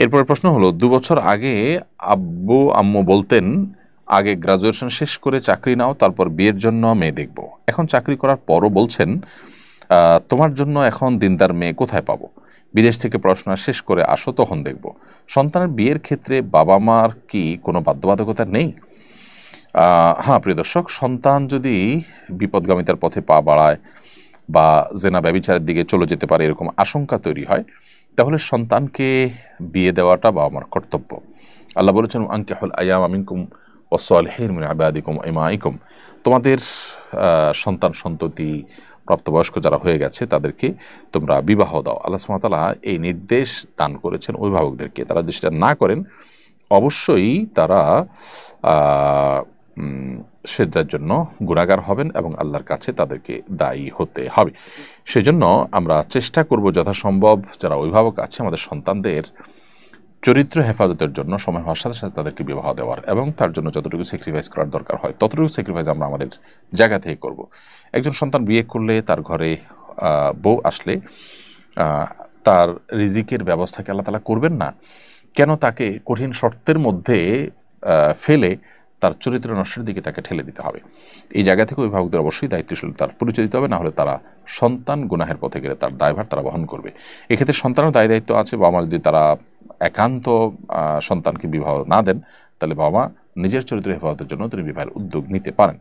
এরপরের প্রশ্ন হলো, 2 বছর আগে আব্বু আম্মু বলতেন আগে গ্রাজুয়েশন শেষ করে চাকরি নাও, তারপর বিয়ের জন্য মেয়ে দেখব। এখন চাকরি করার পরও বলছেন তোমার জন্য এখন দিনদার মেয়ে কোথায় পাবো, বিদেশ থেকে পড়াশোনা শেষ করে আসো তখন দেখব। সন্তানের বিয়ের ক্ষেত্রে বাবা মার কি কোনো বাধ্যবাধকতা নেই? হ্যাঁ প্রিয় দর্শক, সন্তান যদি বিপদগামিতার পথে পা বাড়ায় বা জেনা ব্যভিচারের দিকে চলে যেতে পারে এরকম আশঙ্কা তৈরি হয়, তাহলে সন্তানকে বিয়ে দেওয়াটা বাবা মার কর্তব্য। আল্লাহ বলেছেন, আনকিহুল আয়াম মিনকুম ওয়াসসালিহিন মিন ইবাদিকুম ওয়া ইমাইকুম, তোমাদের সন্তান সন্ততি প্রাপ্তবয়স্ক যারা হয়ে গেছে তাদেরকে তোমরা বিবাহ দাও। আল্লাহ সুবহানাহু ওয়া তাআলা এই নির্দেশ দান করেছেন অভিভাবকদেরকে। তারা যদি সেটা না করেন অবশ্যই তারা সেটার জন্য গুনাহগার হবেন এবং আল্লাহর কাছে তাদেরকে দায়ী হতে হবে। সেজন্য আমরা চেষ্টা করব যথাসম্ভব যারা অভিভাবক আছে আমাদের সন্তানদের চরিত্র হেফাজতের জন্য সময় হওয়ার সাথে সাথে তাদেরকে বিবাহ দেওয়ার, এবং তার জন্য যতটুকু স্যাক্রিফাইস করার দরকার হয় ততটুকু স্যাক্রিফাইস আমরা আমাদের জায়গা থেকে করব। একজন সন্তান বিয়ে করলে তার ঘরে বউ আসলে তার রিজিকের ব্যবস্থাকে আল্লাহ তাআলা করবেন না? কেন তাকে কঠিন শর্তের মধ্যে ফেলে তার চরিত্র নষ্টের দিকে তাকে ঠেলে দিতে হবে? এই জায়গা থেকে অভিভাবকদের অবশ্যই দায়িত্বশীল তার পরিচয় দিতে হবে, না হলে তারা সন্তান গুনাহের পথে গেলে তার দায়ভার তারা বহন করবে। এক্ষেত্রে সন্তানের দায়িত্ব আছে, বাবা মা যদি তারা একান্ত সন্তানকে বিবাহ না দেন তাহলে বাবা মা নিজের চরিত্র হেফাজতের জন্য তিনি বিবাহের উদ্যোগ নিতে পারেন।